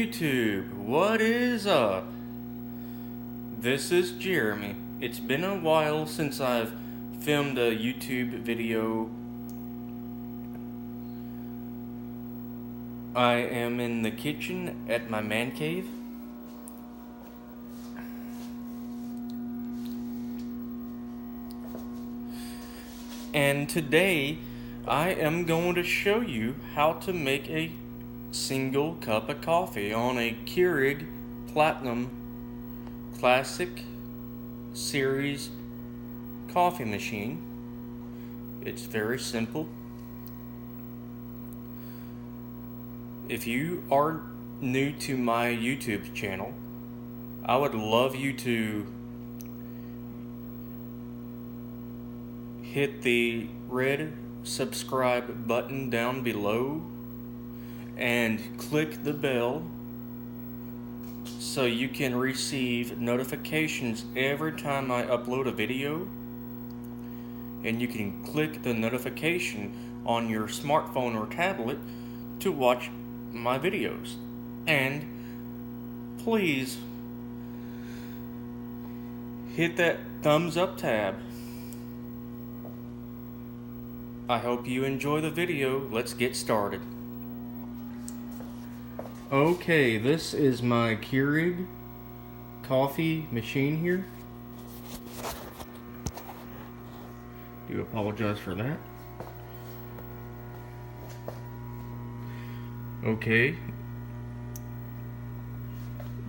YouTube, what is up? This is Jeremy. It's been a while since I've filmed a YouTube video. I am in the kitchen at my man cave. And today I am going to show you how to make a single cup of coffee on a Keurig Platinum Classic Series coffee machine. It's very simple. If you are new to my YouTube channel, I would love you to hit the red subscribe button down below and click the bell so you can receive notifications every time I upload a video, and you can click the notification on your smartphone or tablet to watch my videos. And please hit that thumbs up tab. I hope you enjoy the video. Let's get started. Okay, this is my Keurig coffee machine here. Do apologize for that. Okay.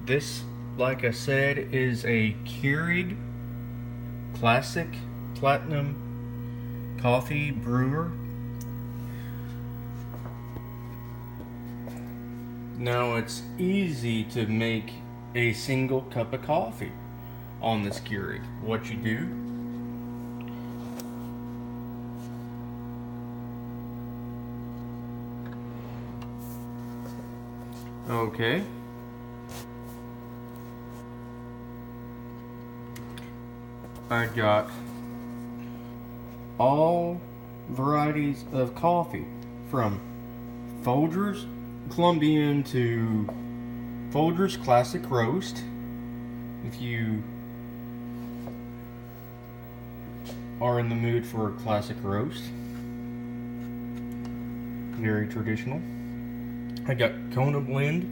This, like I said, is a Keurig Classic Platinum coffee brewer. Now it's easy to make a single cup of coffee on this Keurig. What you do, okay, I got all varieties of coffee from Folgers Colombian to Folgers Classic Roast. If you are in the mood for a classic roast, very traditional. I got Kona Blend,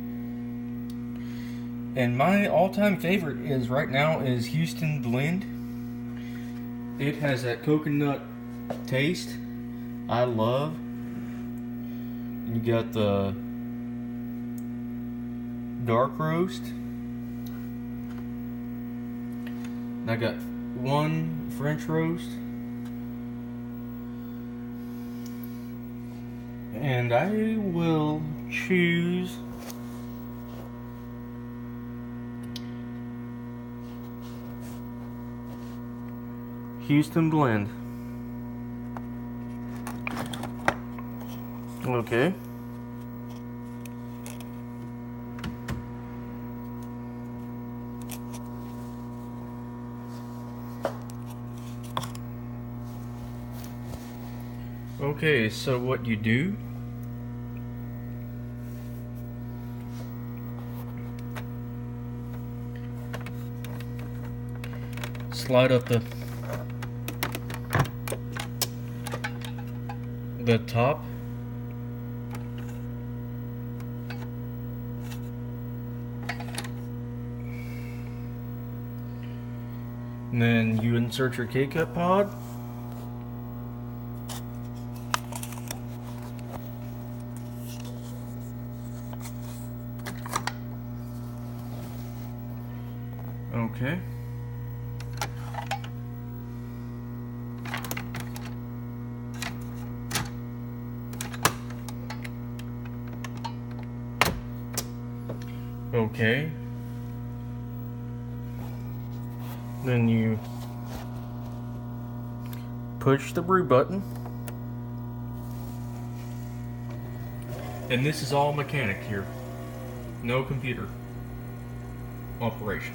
and my all-time favorite is right now is Houston Blend. It has that coconut taste I love. You got the dark roast. I got one French roast, and I will choose Houston Blend. Okay. Okay, so what you do, slide up the top, and then you insert your K-cup pod. Okay. Okay. Then you push the brew button. And this is all mechanic here. No computer operation.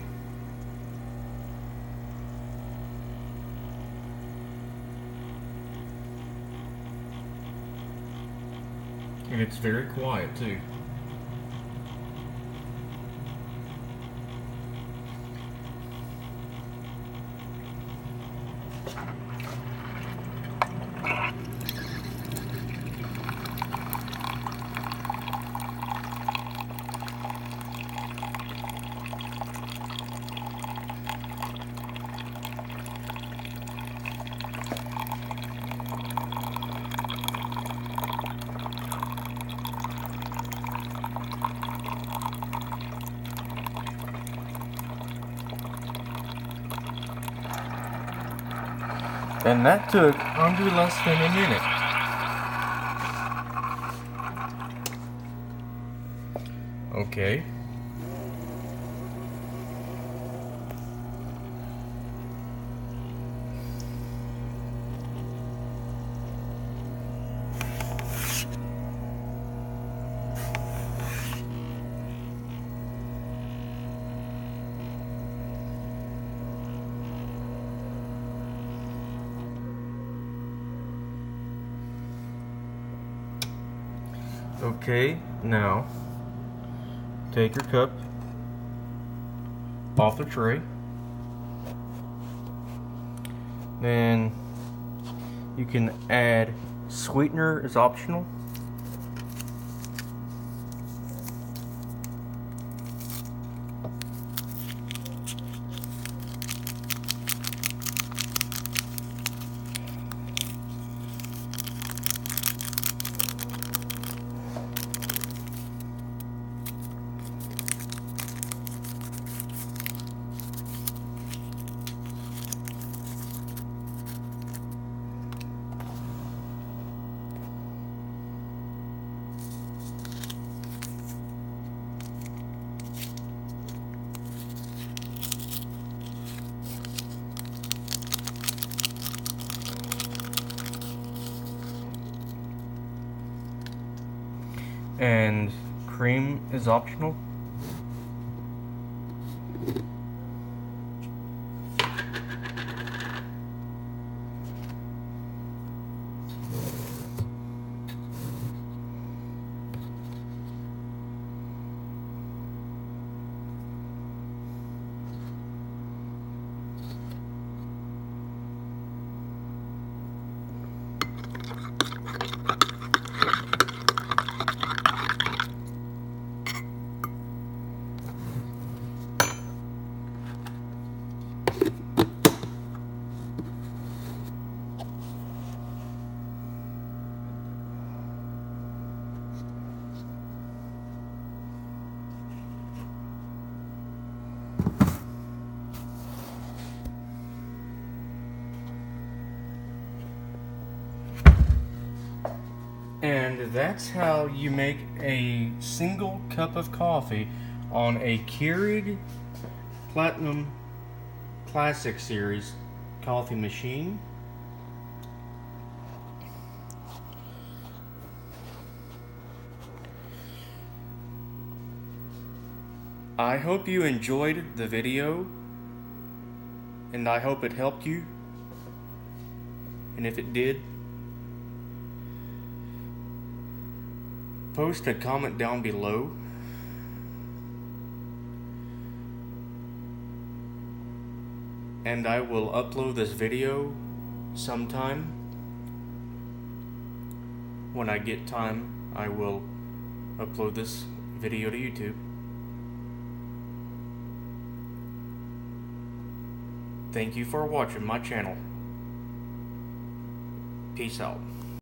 And it's very quiet too. And that took under less than a minute. Okay. Okay, now take your cup off the tray. Then you can add sweetener is optional. And cream is optional. And that's how you make a single cup of coffee on a Keurig Platinum Classic Series coffee machine. I hope you enjoyed the video, and I hope it helped you. And if it did, post a comment down below. And I will upload this video sometime. When I get time, I will upload this video to YouTube. Thank you for watching my channel. Peace out.